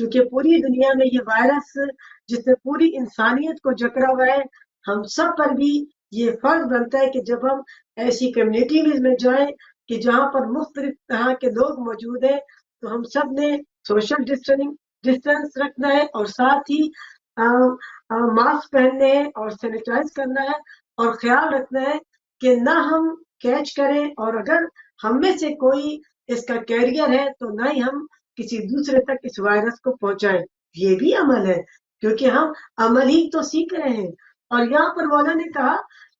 چونکہ پوری دنیا میں یہ وائرس جس نے پوری انسانیت کو جکڑا ہوا ہے، ہم سب پر بھی یہ فرض بنتا ہے کہ جب ہم ایسی کمیونٹی میں جائیں کہ جہاں پر مختلف طرح کے لوگ موجود ہیں، تو ہم سب نے سوشل ڈسٹینس رکھنا ہے، اور ساتھ ہی ماسک پہننے ہیں اور سینیٹائز کرنا ہے، اور خیال رکھنا ہے کہ نہ ہم کیچ کریں، اور اگر ہم میں سے کوئی اس کا کیریئر ہے تو نہ ہی ہم کسی دوسرے تک اس وائرس کو پہنچائیں۔ یہ بھی عمل ہے، کیونکہ ہم عمل ہی تو سیکھ رہے ہیں۔ اور یہاں پر مولا نے کہا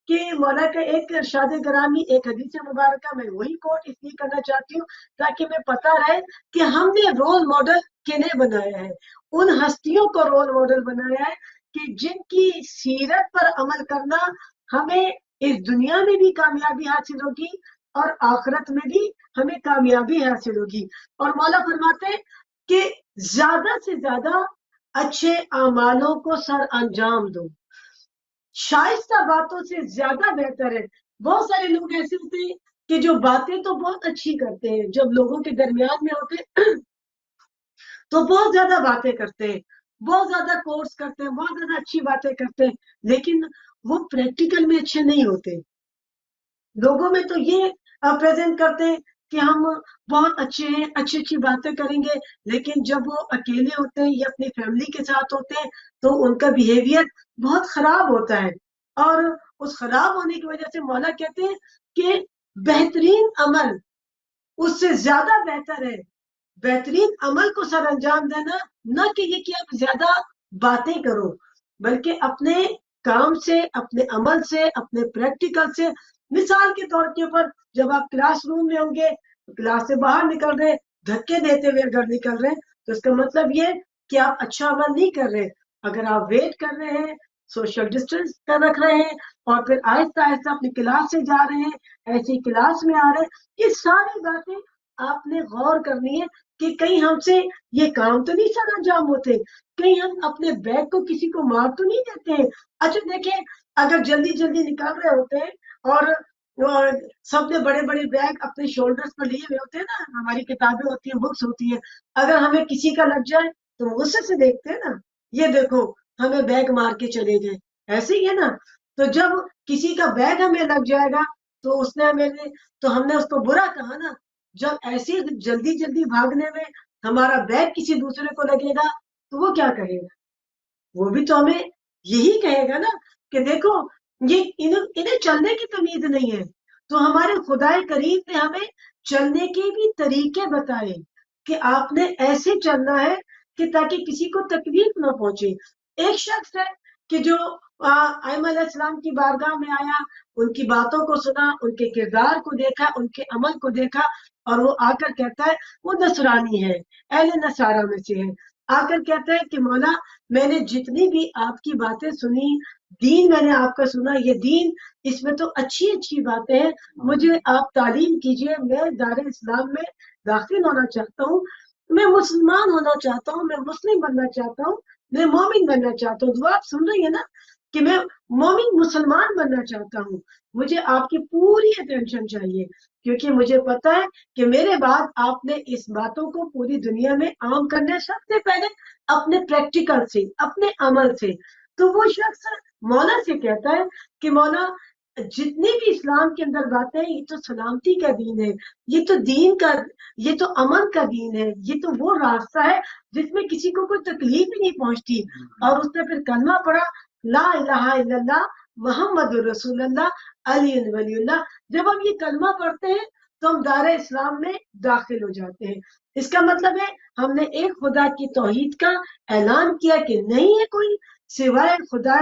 کہ مولا کا ایک ارشاد گرامی، ایک حدیث مبارکہ، میں وہی کوٹ اس لیے کرنا چاہتی ہوں تاکہ میں پتہ رہے کہ ہم نے رول ماڈل کنہیں بنایا ہے، ان ہستیوں کو رول ماڈل بنایا ہے کہ جن کی سیرت پر عمل کرنا ہمیں اس دنیا میں بھی کامیابی حاصل ہوگی اور آخرت میں بھی ہمیں کامیابی حاصل ہوگی۔ اور مولا فرماتے ہیں کہ زیادہ سے زیادہ اچھے اعمالوں کو سر انجام دو، شائستہ باتوں سے زیادہ بہتر ہے۔ بہت سارے لوگ ایسے ہوتے ہیں کہ جو باتیں تو بہت اچھی کرتے ہیں، جب لوگوں کے درمیان میں ہوتے ہیں تو بہت زیادہ باتیں کرتے ہیں، بہت زیادہ کورس کرتے ہیں، بہت زیادہ اچھی باتیں کرتے ہیں، لیکن وہ پریکٹیکل میں اچھے نہیں ہوتے۔ لوگوں میں تو یہ پریزنٹ کرتے ہیں کہ ہم بہت اچھے ہیں، اچھی اچھی باتیں کریں گے، لیکن جب وہ اکیلے ہوتے ہیں یا اپنی فیملی کے ساتھ ہوتے ہیں تو ان کا بیہیویئر بہت خراب ہوتا ہے۔ اور اس خراب ہونے کی وجہ سے مولا کہتے ہیں کہ بہترین عمل اس سے زیادہ بہتر ہے بہترین عمل کو سر انجام دینا، نہ کہ یہ کہ آپ زیادہ باتیں کرو، بلکہ اپنے کام سے، اپنے عمل سے، اپنے پریکٹیکل سے۔ مثال کے طور کے اوپر جب آپ کلاس روم میں ہوں گے، کلاس سے باہر نکل رہے، دھکے دیتے ہوئے گھر نکل رہے، تو اس کا مطلب یہ کہ آپ اچھا عمل نہیں کر رہے۔ اگر آپ ویٹ کر رہے ہیں، سوشل ڈسٹینس کا رکھ رہے ہیں، اور پھر آہستہ آہستہ اپنی کلاس سے جا رہے ہیں، ایسی کلاس میں آ رہے ہیں، یہ ساری باتیں آپ نے غور کرنی ہے کہ کہیں ہم سے یہ کام تو نہیں سر انجام ہوتے، کہیں ہم اپنے بیگ کو کسی کو مار تو نہیں دیتے ہیں۔ اچھا دیکھیں، اگر جلدی جلدی نکال رہے ہوتے ہیں اور سب نے بڑے بڑے بیگ اپنے شولڈرز پر لیے ہوئے ہوتے ہیں نا، ہماری کتابیں ہوتی ہیں، بکس ہوتی ہیں، اگر ہمیں کسی کا لگ جائے تو غصے سے دیکھتے ہیں نا، یہ دیکھو ہمیں بیگ مار کے چلے گئے، ایسے ہی ہے نا۔ تو جب کسی کا بیگ ہمیں لگ جائے گا تو اس نے تو ہم نے اس کو برا کہا نا۔ جب ایسی جلدی جلدی بھاگنے میں ہمارا بیگ کسی دوسرے کو لگے گا تو وہ کیا کہے گا؟ وہ بھی تو ہمیں یہی کہے گا نا کہ دیکھو یہ انہیں چلنے کی تمیز نہیں ہے۔ تو ہمارے خدا کریم نے ہمیں چلنے کے بھی طریقے بتائے کہ آپ نے ایسے چلنا ہے کہ تاکہ کسی کو تکلیف نہ پہنچے۔ ایک شخص ہے کہ جو ائمہ علیہ السلام کی بارگاہ میں آیا، ان کی باتوں کو سنا، ان کے کردار کو دیکھا، ان کے عمل کو دیکھا، اور وہ آ کر کہتا ہے، وہ نصرانی ہے، اہل نصارہ میں سے ہے، آ کر کہتا ہے کہ مولا میں نے جتنی بھی آپ کی باتیں سنی، دین میں نے آپ کا سنا، یہ دین اس میں تو اچھی اچھی باتیں ہیں، مجھے آپ تعلیم کیجئے، میں دار اسلام میں داخل ہونا چاہتا ہوں، میں مسلمان ہونا چاہتا ہوں، میں مسلم بننا چاہتا ہوں، میں مومن بننا چاہتا ہوں۔ دعا آپ سن رہی ہیں نا کہ میں مومن مسلمان بننا چاہتا ہوں، مجھے آپ کی پوری اٹینشن چاہیے، کیونکہ مجھے پتا ہے کہ میرے بعد آپ نے اس باتوں کو پوری دنیا میں عام کرنا ہے، سب سے پہلے اپنے پریکٹیکل سے، اپنے عمل سے۔ تو وہ شخص مولا سے کہتا ہے کہ مولا جتنی بھی اسلام کے اندر باتیں ہیں، یہ تو سلامتی کا دین ہے، یہ تو دین کا، یہ تو امن کا دین ہے، یہ تو وہ راستہ ہے جس میں کسی کو کوئی تکلیف ہی نہیں پہنچتی۔ اور اس نے پھر کلمہ پڑھا، لا الہ الا اللہ محمد رسول اللہ علی ولی اللہ۔ جب ہم یہ کلمہ پڑھتے ہیں تو ہم دار اسلام میں داخل ہو جاتے ہیں۔ اس کا مطلب ہے ہم نے ایک خدا کی توحید کا اعلان کیا کہ نہیں ہے کوئی سوائے خدا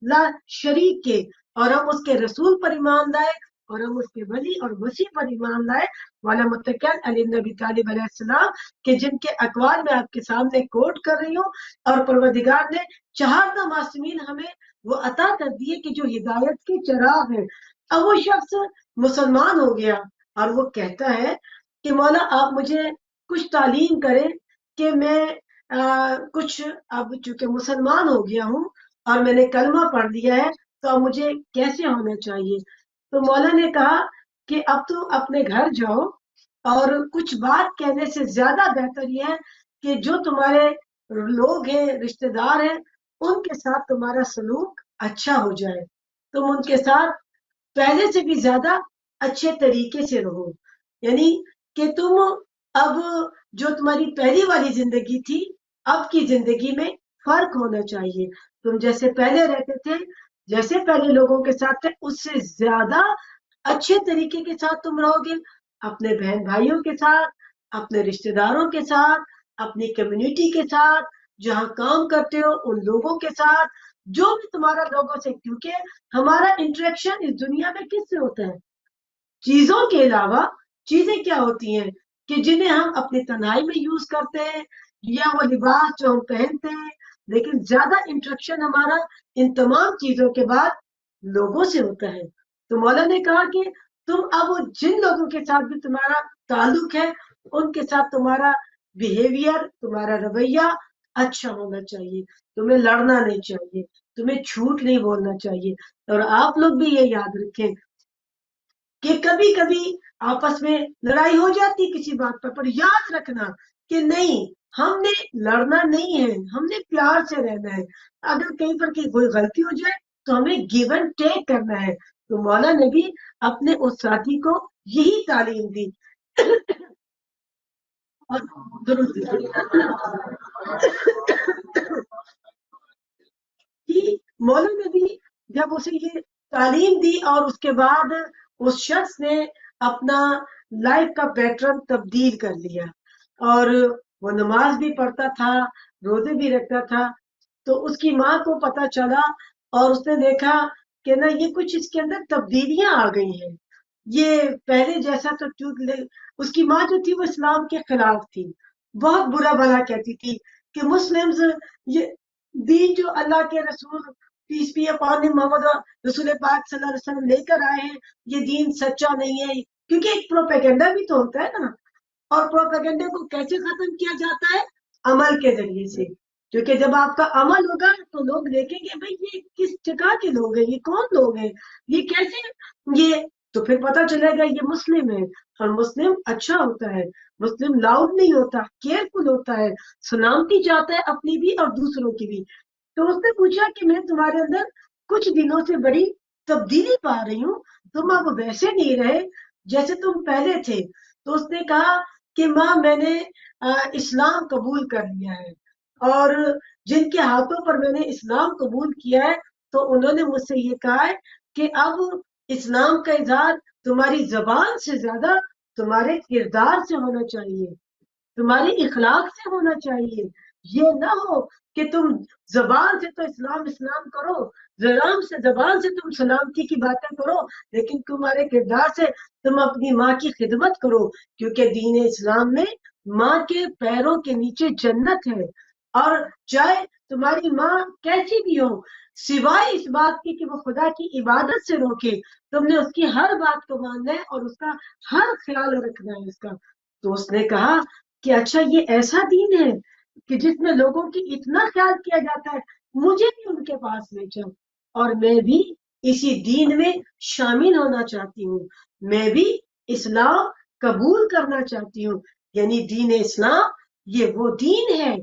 لا شریک کے، اور ہم اس کے رسول پر ایمان لائے، اور ہم اس کے ولی اور مسیح پر ایمان لائے، والا متقین علی بن ابی طالب علیہ السلام، کہ جن کے اقوال میں آپ کے سامنے کوٹ کر رہی ہوں۔ اور پروردگار نے 4 معصومین ہمیں وہ عطا کر دیے کہ جو ہدایت کے چراغ ہیں۔ اب وہ شخص مسلمان ہو گیا اور وہ کہتا ہے کہ مولا آپ مجھے کچھ تعلیم کریں کہ میں کچھ، اب چونکہ مسلمان ہو گیا ہوں اور میں نے کلمہ پڑھ لیا ہے تو اب مجھے کیسے ہونا چاہیے۔ تو مولا نے کہا کہ اب تو اپنے گھر جاؤ، اور کچھ بات کہنے سے زیادہ بہتر یہ ہے کہ جو تمہارے لوگ ہیں، رشتے دار ہیں، ان کے ساتھ تمہارا سلوک اچھا ہو جائے، تم ان کے ساتھ پہلے سے بھی زیادہ اچھے طریقے سے رہو، یعنی کہ تم اب جو تمہاری پہلی والی زندگی تھی، اب کی زندگی میں فرق ہونا چاہیے، تم جیسے پہلے رہتے تھے، جیسے پہلے لوگوں کے ساتھ تھے، اس سے زیادہ اچھے طریقے کے ساتھ تم رہو گے، اپنے بہن بھائیوں کے ساتھ، اپنے رشتے داروں کے ساتھ، اپنی کمیونٹی کے ساتھ، جہاں کام کرتے ہو ان لوگوں کے ساتھ، جو بھی تمہارا لوگوں سے، کیونکہ ہمارا انٹریکشن اس دنیا میں کس سے ہوتا ہے؟ چیزوں کے علاوہ چیزیں کیا ہوتی ہیں کہ جنہیں ہم اپنی تنہائی میں یوز کرتے ہیں، یا وہ لباس جو ہم پہنتے ہیں، لیکن زیادہ انٹریکشن ہمارا ان تمام چیزوں کے بعد لوگوں سے ہوتا ہے۔ تو مولا نے کہا کہ تم اب جن لوگوں کے ساتھ بھی تمہارا تعلق ہے، ان کے ساتھ تمہارا بیہیویئر، تمہارا رویہ اچھا ہونا چاہیے، تمہیں لڑنا نہیں چاہیے، تمہیں جھوٹ نہیں بولنا چاہیے، اور آپ لوگ بھی یہ یاد رکھیں کہ کبھی کبھی آپس میں لڑائی ہو جاتی کسی بات پر یاد رکھنا کہ نہیں، ہم نے لڑنا نہیں ہے، ہم نے پیار سے رہنا ہے، اگر کہیں پر کوئی غلطی ہو جائے تو ہمیں گیو اینڈ ٹیک کرنا ہے۔ تو مولا نے بھی اپنے اس ساتھی کو یہی تعلیم دی اور درست کہ مولا نے بھی جب اسے یہ تعلیم دی اور اس کے بعد اس شخص نے اپنا لائف کا پیٹرن تبدیل کر لیا، اور وہ نماز بھی پڑھتا تھا، روزے بھی رکھتا تھا، تو اس کی ماں کو پتا چلا اور اس نے دیکھا کہ نا یہ کچھ اس کے اندر تبدیلیاں آ گئی ہیں، یہ پہلے جیسا تو اس کی ماں جو تھی وہ اسلام کے خلاف تھی، بہت برا بھلا کہتی تھی کہ مسلمز، یہ دین جو اللہ کے رسول پیس پی اپان محمد رسول پاک صلی اللہ علیہ وسلم لے کر آئے ہیں، یہ دین سچا نہیں ہے، کیونکہ ایک پروپیگنڈا بھی تو ہوتا ہے نا، اور پروپیگنڈے کو کیسے ختم کیا جاتا ہے؟ عمل کے ذریعے سے، کیونکہ جب آپ کا عمل ہوگا تو لوگ دیکھیں گے بھائی یہ کس جگہ کے لوگ ہیں، یہ کون لوگ ہیں، یہ کیسے، یہ تو پھر پتا چلے گا یہ مسلم ہے، اور مسلم اچھا ہوتا ہے، مسلم لاؤڈ نہیں ہوتا، کیئرفل ہوتا ہے، سلامتی چاہتا ہے اپنی بھی اور دوسروں کی بھی۔ تو اس نے پوچھا کہ میں تمہارے اندر کچھ دنوں سے بڑی تبدیلی پا رہی ہوں، تم اب ویسے نہیں رہے جیسے تم پہلے تھے۔ تو اس نے کہا کہ ماں میں نے اسلام قبول کر لیا ہے، اور جن کے ہاتھوں پر میں نے اسلام قبول کیا ہے تو انہوں نے مجھ سے یہ کہا ہے کہ اب اسلام کا اظہار تمہاری زبان سے زیادہ تمہارے کردار سے ہونا چاہیے، تمہاری اخلاق سے ہونا چاہیے، یہ نہ ہو کہ تم زبان سے تو اسلام اسلام کرو، زبان سے تم سلامتی کی باتیں کرو، لیکن تمہارے کردار سے تم اپنی ماں کی خدمت کرو، کیونکہ دین اسلام میں ماں کے پیروں کے نیچے جنت ہے، اور چاہے تمہاری ماں کیسی بھی ہو، سوائے اس بات کی کہ وہ خدا کی عبادت سے روکے، تم نے اس کی ہر بات کو ماننا ہے اور اس کا ہر خیال رکھنا ہے اس کا۔ تو اس نے کہا کہ اچھا یہ ایسا دین ہے کہ جس میں لوگوں کی اتنا خیال کیا جاتا ہے، مجھے بھی ان کے پاس لے چل، اور میں بھی اسی دین میں شامل ہونا چاہتی ہوں، میں بھی اسلام قبول کرنا چاہتی ہوں، یعنی دین اسلام یہ وہ دین ہے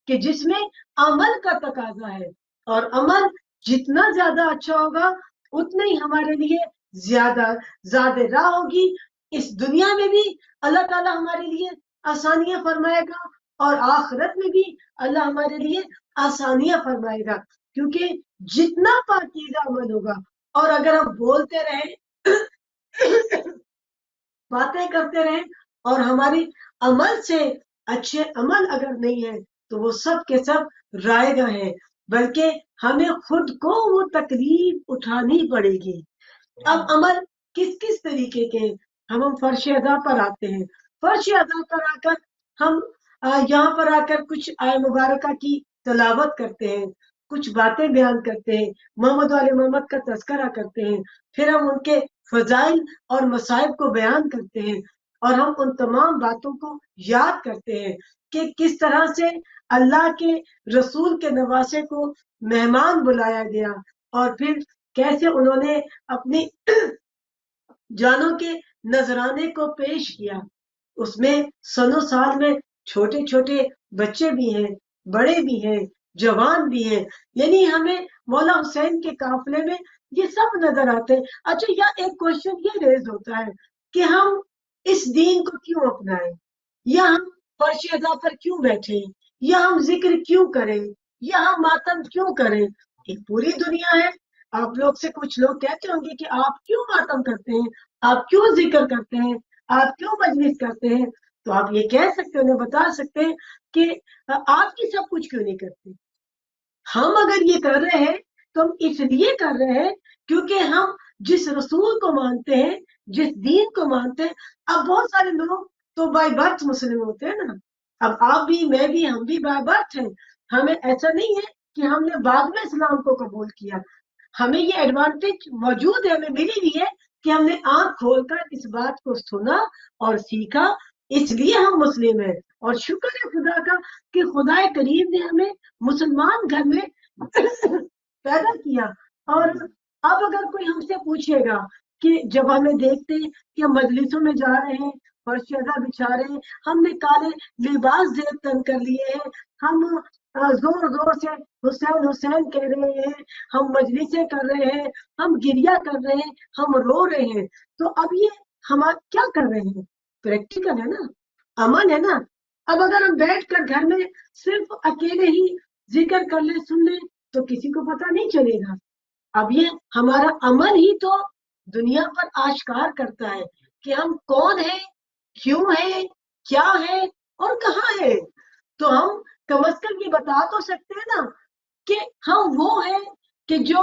کہ جس میں عمل کا تقاضا ہے، اور عمل جتنا زیادہ اچھا ہوگا اتنا ہی ہمارے لیے زیادہ راہ ہوگی، اس دنیا میں بھی اللہ تعالیٰ ہمارے لیے آسانیاں فرمائے گا، اور آخرت میں بھی اللہ ہمارے لیے آسانیاں فرمائے گا، کیونکہ جتنا پاکیزہ عمل ہوگا، اور اگر ہم بولتے رہیں باتیں کرتے رہیں اور ہماری عمل سے اچھے عمل اگر نہیں ہے تو وہ سب کے سب رائگاں ہیں، بلکہ ہمیں خود کو وہ تکلیف اٹھانی پڑے گی۔ اب عمل کس کس طریقے کے، ہم فرش ادا پر آتے ہیں، فرش ادا پر آ کر ہم یہاں پر آ کر کچھ آئے مبارکہ کی تلاوت کرتے ہیں، کچھ باتیں بیان کرتے ہیں، محمد علیہ محمد کا تذکرہ کرتے ہیں، پھر ہم ان کے فضائل اور مصائب کو بیان کرتے ہیں، اور ہم ان تمام باتوں کو یاد کرتے ہیں کہ کس طرح سے اللہ کے رسول کے نواسے کو مہمان بلایا گیا، اور پھر کیسے انہوں نے اپنی جانوں کے نذرانے کو پیش کیا، اس میں سنو سال میں چھوٹے چھوٹے بچے بھی ہیں، بڑے بھی ہیں، جوان بھی ہیں، یعنی ہمیں مولا حسین کے قافلے میں یہ سب نظر آتے ہیں۔ اچھا، یا ایک کوشچن یہ ریز ہوتا ہے کہ ہم اس دین کو کیوں اپنائیں، یا ہم فرش ادا پر کیوں بیٹھے، یا ہم ذکر کیوں کریں، یا ہم ماتم کیوں کریں؟ ایک پوری دنیا ہے۔ آپ لوگ سے کچھ لوگ کہتے ہوں گے کہ آپ کیوں ماتم کرتے ہیں، آپ کیوں ذکر کرتے ہیں، آپ کیوں مجلس کرتے ہیں؟ تو آپ یہ کہہ سکتے ہیں، انہیں بتا سکتے ہیں کہ آپ کی سب کچھ کیوں نہیں کرتے؟ ہم اگر یہ کر رہے ہیں تو ہم اس لیے کر رہے ہیں کیونکہ ہم جس رسول کو مانتے ہیں، جس دین کو مانتے ہیں۔ اب بہت سارے لوگ تو بائی برتھ مسلم ہوتے ہیں نا، اب آپ بھی، میں بھی، ہم بھی بائی برتھ ہیں۔ ہمیں ایسا نہیں ہے کہ ہم نے بعد میں اسلام کو قبول کیا، ہمیں یہ ایڈوانٹیج موجود ہے، ہمیں ملی ہوئی ہے کہ ہم نے آنکھ کھول کر اس بات کو سنا اور سیکھا، اس لیے ہم مسلم ہیں۔ اور شکر ہے خدا کا کہ خدا کریم نے ہمیں مسلمان گھر میں پیدا کیا۔ اور اب اگر کوئی ہم سے پوچھے گا کہ جب ہمیں دیکھتے ہیں کہ ہم مجلسوں میں جا رہے ہیں، فرشیدہ بچھا رہے ہیں، ہم نے کالے لباس زیب تن کر لیے ہیں، ہم زور زور سے حسین حسین کہہ رہے ہیں، ہم مجلسیں کر رہے ہیں، ہم گریا کر رہے ہیں، ہم رو رہے ہیں، تو اب یہ ہم کیا کر رہے ہیں؟ پریکٹیکل ہے نا، عمل ہے نا۔ اب اگر ہم بیٹھ کر گھر میں صرف اکیلے ہی ذکر کر لیں، سن لیں، تو کسی کو پتہ نہیں چلے گا۔ اب یہ ہمارا عمل ہی تو دنیا پر آشکار کرتا ہے کہ ہم کون ہیں، کیوں ہیں، کیا ہے اور کہاں ہے۔ تو ہم کم از کم یہ بتا تو سکتے ہیں نا کہ ہم وہ ہیں کہ جو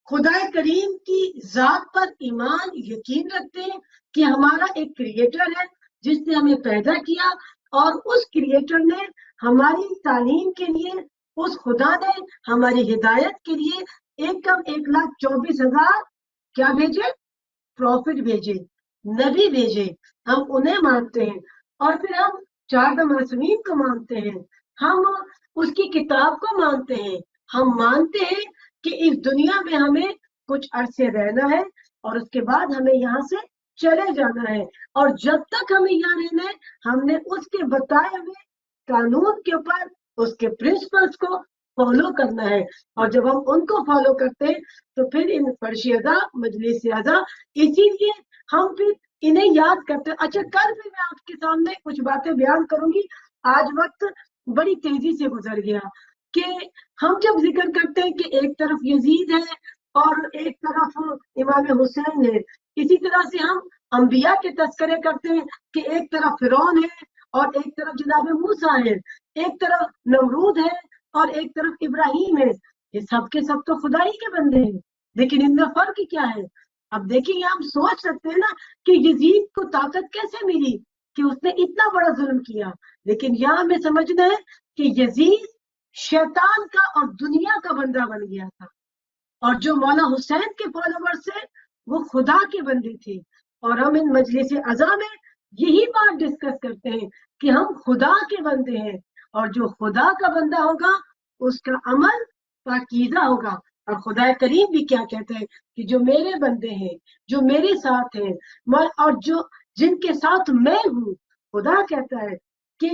خدا کریم کی ذات پر ایمان یقین رکھتے ہیں کہ ہمارا ایک کریٹر ہے جس نے ہمیں پیدا کیا، اور اس کریٹر نے ہماری تعلیم کے لیے، اس خدا نے ہماری ہدایت کے لیے 1,24,000 کیا بھیجے؟ پروفٹ بھیجے، نبی بھیجے۔ ہم انہیں مانتے ہیں، اور پھر ہم 4 معصومین کو مانتے ہیں، ہم اس کی کتاب کو مانتے ہیں، ہم مانتے ہیں کہ اس دنیا میں ہمیں کچھ عرصے رہنا ہے اور اس کے بعد ہمیں یہاں سے چلے جانا ہے، اور جب تک ہمیں یہاں رہنا ہے ہم نے اس کے بتائے ہوئے قانون کے اوپر، اس کے پرنسپلس کو فالو کرنا ہے۔ اور جب ہم ان کو فالو کرتے ہیں تو پھر ان فرشیدہ مجلس اعضا، اسی لیے ہم پھر انہیں یاد کرتے ہیں۔ اچھا، کل بھی میں آپ کے سامنے کچھ باتیں بیان کروں گی، آج وقت بڑی تیزی سے گزر گیا، کہ ہم جب ذکر کرتے ہیں کہ ایک طرف یزید ہے اور ایک طرف امام حسین ہے، اسی طرح سے ہم انبیاء کے تذکرے کرتے ہیں کہ ایک طرف فرعون ہے اور ایک طرف جناب موسیٰ ہے، ایک طرف نمرود ہے اور ایک طرف ابراہیم ہے۔ یہ سب کے سب تو خدا ہی کے بندے ہیں، لیکن ان میں فرق کیا ہے؟ اب دیکھیں، ہم سوچ سکتے ہیں نا کہ یزید کو طاقت کیسے ملی کہ اس نے اتنا بڑا ظلم کیا، لیکن یہاں ہمیں سمجھنا ہے کہ یزید شیطان کا اور دنیا کا بندہ بن گیا تھا، اور جو مولا حسین کے فالوور سے وہ خدا کے بندے تھے۔ اور ہم ان مجلس اعضا میں یہی بات ڈسکس کرتے ہیں کہ ہم خدا کے بندے ہیں، اور جو خدا کا بندہ ہوگا اس کا عمل پاکیزہ ہوگا۔ اور خدا کریم بھی کیا کہتے ہیں کہ جو میرے بندے ہیں، جو میرے ساتھ ہیں، اور جو جن کے ساتھ میں ہوں، خدا کہتا ہے کہ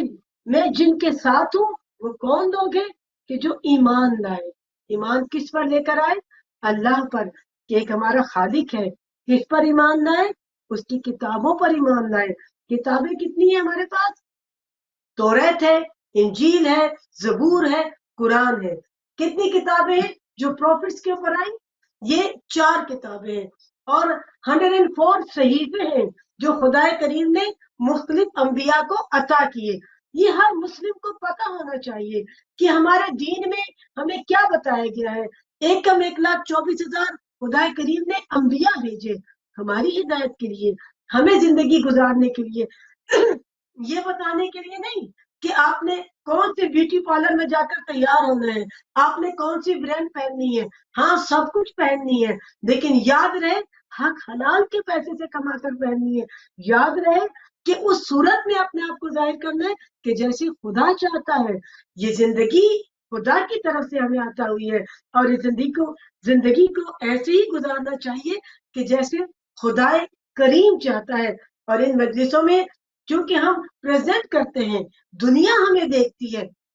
میں جن کے ساتھ ہوں وہ کون لوگ ہیں؟ کہ جو ایمان لائے۔ ایمان کس پر لے کر آئے؟ اللہ پر، کہ ایک ہمارا خالق ہے۔ کس پر ایمان لائے؟ اس کی کتابوں پر ایمان لائے۔ کتابیں کتنی ہیں ہمارے پاس؟ توریت ہے، انجیل ہے، زبور ہے، قرآن ہے۔ کتنی کتابیں ہیں جو پروفٹس کے اوپر آئیں؟ یہ 4 کتابیں ہیں، اور 104 صحیفے ہیں جو خدا کریم نے مختلف انبیاء کو عطا کیے۔ یہ ہر مسلم کو پتہ ہونا چاہیے کہ ہمارے دین میں ہمیں کیا بتایا گیا ہے۔ 1,24,000 خدا کریم نے انبیاء بھیجے ہماری ہدایت کے لیے، ہمیں زندگی گزارنے کے لیے، یہ بتانے کے لیے نہیں کہ آپ نے کون سے بیوٹی پارلر میں جا کر تیار ہونا ہے، آپ نے کون سی برانڈ پہننی ہے۔ ہاں، سب کچھ پہننی ہے، لیکن یاد رہے حق حلال کے پیسے سے کما کر پہننی ہے۔ یاد رہے کہ اس صورت میں اپنے آپ کو ظاہر کرنا ہے کہ جیسے خدا چاہتا ہے۔ یہ زندگی خدا کی طرف سے ہمیں عطا ہوئی ہے، اور اس زندگی کو ایسے ہی گزارنا چاہیے کہ جیسے خدا کریم چاہتا ہے۔ اور ان مجلسوں میں چونکہ ہم پریزنٹ کرتے ہیں، دنیا ہمیں دیکھتی ہے،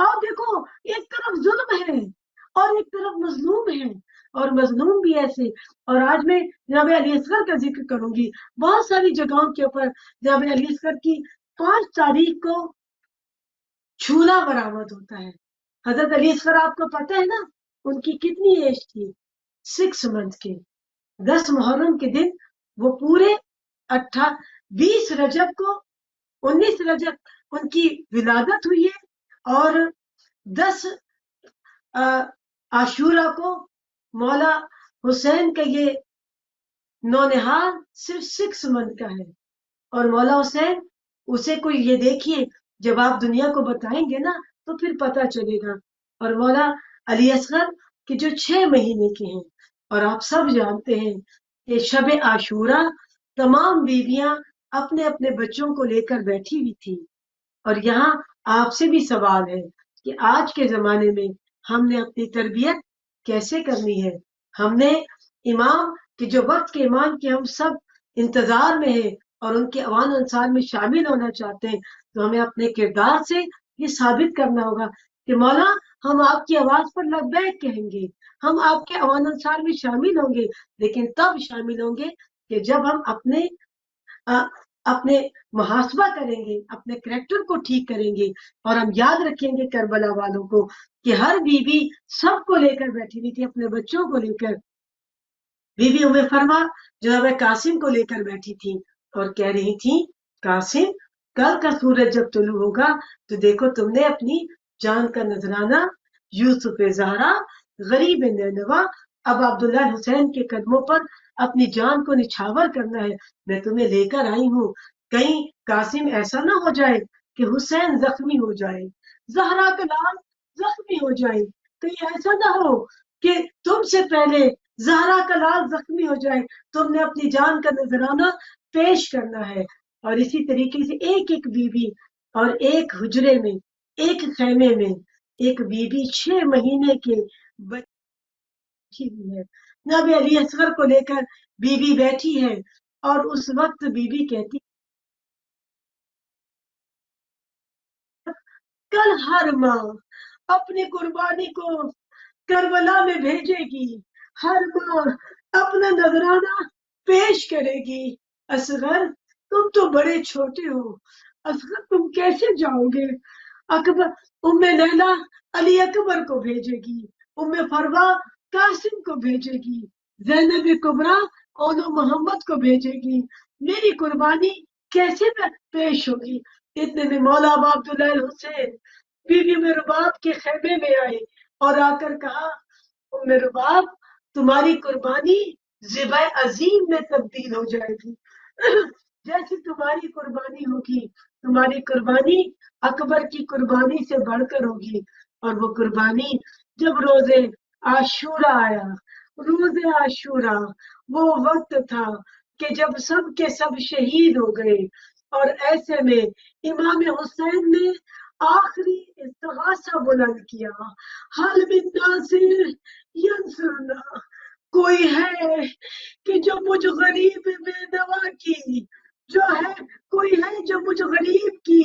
اور دیکھو ایک طرف ظلم ہے اور ایک طرف مظلوم ہے، اور مظلوم بھی ایسے. اور آج میں جناب علی اصغر کا ذکر کروں گی. بہت ساری جگہوں کے اوپر جناب علی اصغر کی 5 تاریخ کو چھونا برآمد ہوتا ہے. حضرت علی اصغر آپ کو پتہ ہے نا ان کی کتنی ایج تھی؟ 6 منتھ کے. 10 محرم کے دن وہ پورے 20 رجب کو 19 رجب ان کی ولادت ہوئی ہے، اور 10 عاشورہ کو مولا حسین کا یہ نونہال صرف 6 منتھ کا ہے. اور مولا حسین اسے کوئی یہ دیکھیے جب آپ دنیا کو بتائیں گے نا تو پھر پتہ چلے گا. اور مولا علی اصغر کے جو 6 مہینے کے ہیں، اور آپ سب جانتے ہیں کہ شب عاشورہ تمام بیویاں اپنے اپنے بچوں کو لے کر بیٹھی ہوئی تھی. اور یہاں آپ سے بھی سوال ہے کہ آج کے زمانے میں ہم نے اپنی تربیت کیسے کرنی ہے؟ ہم نے امام کہ جو وقت کے امام کے ہم سب انتظار میں ہیں اور ان کے اوان انصار میں شامل ہونا چاہتے ہیں، تو ہمیں اپنے کردار سے یہ ثابت کرنا ہوگا کہ مولا ہم آپ کی آواز پر لبیک کہیں گے، ہم آپ کے اوان انصار میں شامل ہوں گے، لیکن تب شامل ہوں گے کہ جب ہم اپنے محاسبہ کریں گے، اپنے کریکٹر کو ٹھیک کریں گے. اور ہم یاد رکھیں گے کربلا والوں کو کہ ہر بیوی سب کو لے کر بیٹھی ہوئی تھی، اپنے بچوں کو لے کر. بی بی ام فرما جناب قاسم کو لے کر بیٹھی تھی اور کہہ رہی تھی قاسم کل کا سورج جب طلوع ہوگا تو دیکھو تم نے اپنی جان کا نذرانہ یوسف زہرا غریب نینوا اب عبداللہ حسین کے قدموں پر اپنی جان کو نچھاور کرنا ہے. میں تمہیں لے کر آئی ہوں، کہیں قاسم ایسا نہ ہو جائے کہ حسین زخمی ہو جائے، زہرا کا لال زخمی ہو جائے، کہیں ایسا نہ ہو کہ تم سے پہلے زہرا کا لال زخمی ہو جائے. تم نے اپنی جان کا نذرانہ پیش کرنا ہے. اور اسی طریقے سے ایک ایک بیوی اور ایک حجرے میں ایک خیمے میں ایک بیوی 6 مہینے کے بیٹھی ہوئی ہے. جناب علی اصغر کو لے کر بیوی بیٹھی ہے، اور اس وقت بیوی کہتی کل ہر ماں اپنی قربانی کو کربلا میں بھیجے گی، ہر ماں اپنا نذرانہ پیش کرے گی. اصغر تم تو بڑے چھوٹے ہو، اصغر تم کیسے جاؤ گے؟ اکبر ام لیلا علی اکبر کو بھیجے گی، ام فروا قاسم کو بھیجے گی، زینب کبریٰ اولو محمد کو بھیجے گی. میری قربانی کیسے پیش ہوگی؟ اتنے میں مولا ابا عبداللہ الحسین بیوی میں رباب کے خیمے میں آئے اور آ کر کہا ام رباب تمہاری قربانی ذبح عظیم میں تبدیل ہو جائے گی. جیسی تمہاری قربانی ہوگی تمہاری قربانی اکبر کی قربانی سے بڑھ کر ہوگی. اور وہ قربانی جب روز عاشورہ آیا، روز عاشورہ وہ وقت تھا کہ جب سب کے سب شہید ہو گئے، اور ایسے میں امام حسین نے آخری استغاثہ بلند کیا، حل من ناصر ینصرنا، کوئی ہے کہ جو مجھ غریب بے نوا کی جو ہے، کوئی ہے جو مجھ غریب کی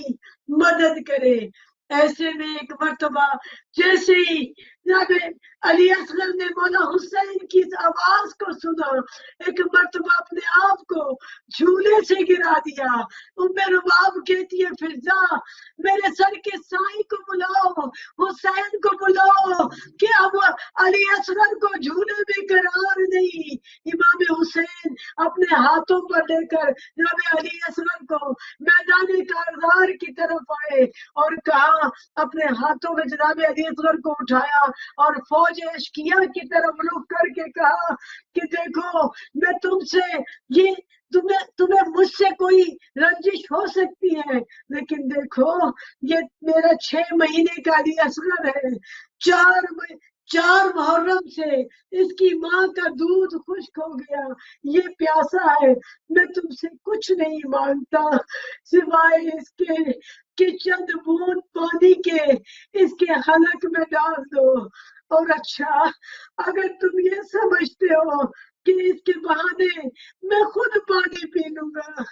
مدد کرے. ایسے میں ایک مرتبہ جیسے ہی جناب علی اصغر نے مولا حسین کی اس آواز کو سنا، ایک مرتبہ اپنے آپ کو جھولے سے گرا دیا. ام رباب کہتی ہے پھر جا میرے سر کے سائیں کو بلاؤ، حسین کو بلاؤ کہ اب علی اصغر کو جھولے میں قرار نہیں. امام حسین اپنے ہاتھوں پر لے کر جناب علی اصغر کو میدان کارزار کی طرف آئے اور کہا، اپنے ہاتھوں میں جناب علی اصغر کو اٹھایا اور فوج اشکیا کی طرف رخ کر کے کہا کہ دیکھو میں تم سے یہ تمہیں مجھ سے کوئی رنجش ہو سکتی ہے، لیکن دیکھو یہ میرا 6 مہینے کا علی اصغر ہے، 4 محرم سے اس کی ماں کا دودھ خشک ہو گیا، یہ پیاسا ہے، میں تم سے کچھ نہیں مانگتا سوائے اس کے کہ چند بوند پانی کے اس کے حلق میں ڈال دو. اور اچھا اگر تم یہ سمجھتے ہو کہ اس کے بہانے میں خود پانی پی لوں گا،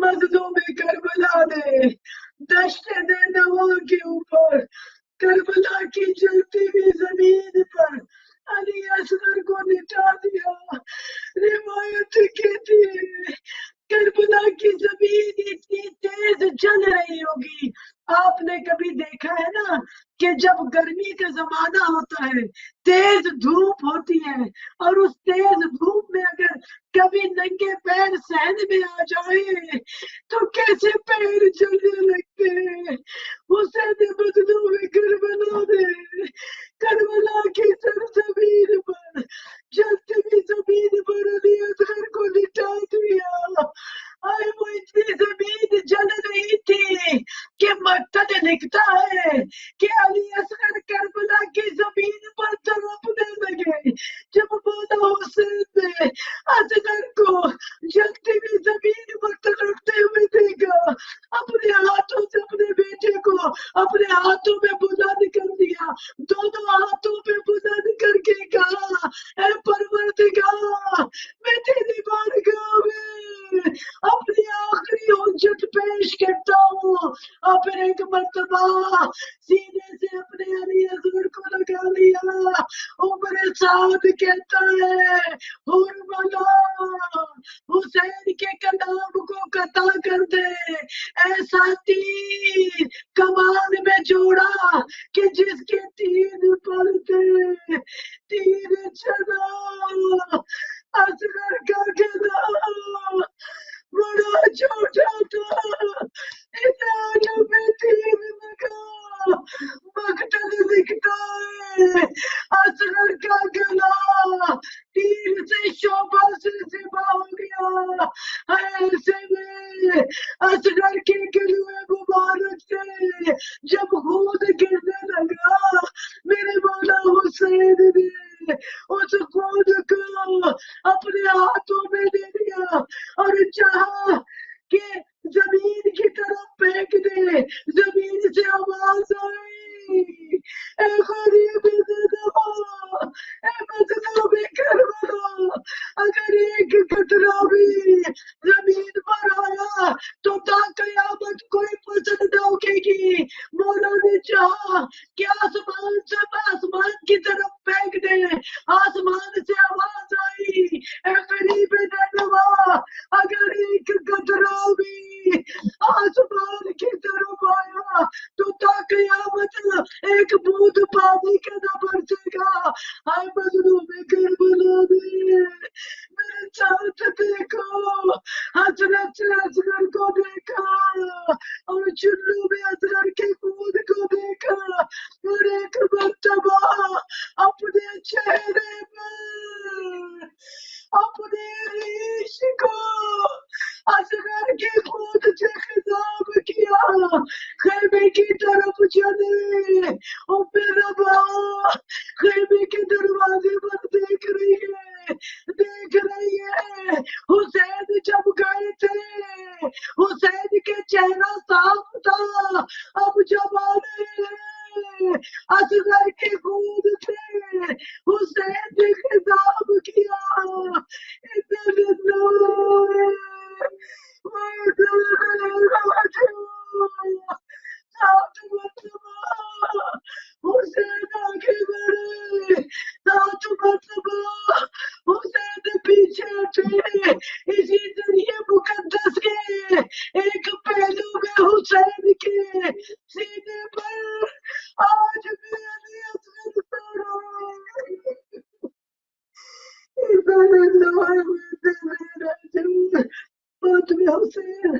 مظلوم کربلا نے دشت نینوا کے اوپر کربلا کی جلتی ہوئی زمین پر علی اصغر کو لٹا دیا. روایت کہتی ہے کربلا کی زمین اتنی تیز جل رہی ہوگی. آپ نے کبھی دیکھا ہے نا کہ جب گرمی کا زمانہ ہوتا ہے تیز دھوپ ہوتی ہے اور اس تیز دھوپ میں اگر کبھی ننگے پیر صحن میں آ جائے تو کیسے پیر جلنے لگتے ہیں. حسین مظلوم کربلا نے کربلا کی سرزمین پر جلتی ہوئی زمین پر علی اصغر کو لٹا دیا. آئے وہ اتنی زمین جل رہی تھی کہ مقتل لکھتا ہے کہ علی اصغر کربلا کی زمین پر تڑپنے لگے. جب مولا حسین نے اصغر کو جلتی ہوئی زمین پر تڑپتے ہوئے دیکھا اپنے ہاتھوں سے اپنے بیٹے کو اپنے ہاتھوں میں بلند کر دیا. دونوں ہاتھوں میں بلند کر کے کہا اے پروردگار میں تیری بارگاہ میں اپنی آخری حجت پیش کرتا ہوں. اور پھر ایک مرتبہ سینے سے اپنے علی اصغر کو لگا لیا. عمر سعد کہتا ہے حرملا حسین کے کلام کو قطع کر دے. ایسا تیر کمان میں جوڑا کہ جس کے تین پر تھے تیر چلا. اصغر کا کلام بڑا چھوٹا تھا. اس عالم میں تیر لگا. مقتل لکھتا ہے اصغر کا گلا تیر سے شعبہ سے سبا ہو گیا. ایسے میں اصغر کے گلوے مبارک سے جب خون گرنے لگا میرے مولا حسین نے اس خون کو اپنے ہاتھوں میں لے لیا اور چاہا کہ زمین کی طرف پھینک دے. زمین سے آواز آئی اے غریب زندہ اے مظلوم کربلا اگر ایک قطرہ بھی زمین پر آیا تو تا قیامت کوئی پسند نہ ہوگے گی. مولا نے چاہا کہ آسمان کی طرف پھینک دے. آسمان سے آواز آئی اے غریب ننوا اگر ایک قطرہ بھی آسمان کی طرف آیا تو تا قیامت ایک بوند پانی کا نہ برسے گا. ہائے مظلوم کربلا نے میرے ساتھ دیکھو حسرت سے اصغر کو دیکھا اور چلو میں اصغر کے خون کو دیکھا اور ایک مرتبہ اپنے چہرے پر اپنے ریش کو اصغر کے خود سے خطاب کیا. خیمے کی طرف چلے اور میرا باں خیمے کے دروازے پر دیکھ رہی ہے حسین جب گئے تھے حسین کے چہرہ صاف تھا. اب جب آ رہے ہیں اصغر کے خود سے حسین نے خطاب کیا سات مرتبہ حسین آگے بڑھے. سات مرتبہ حسین پیچھے ہٹے. اسی ذریعے مقدس کے ایک پہلو میں حسین کے سینے پر آج بھی علی اصغر فاطمہ حسین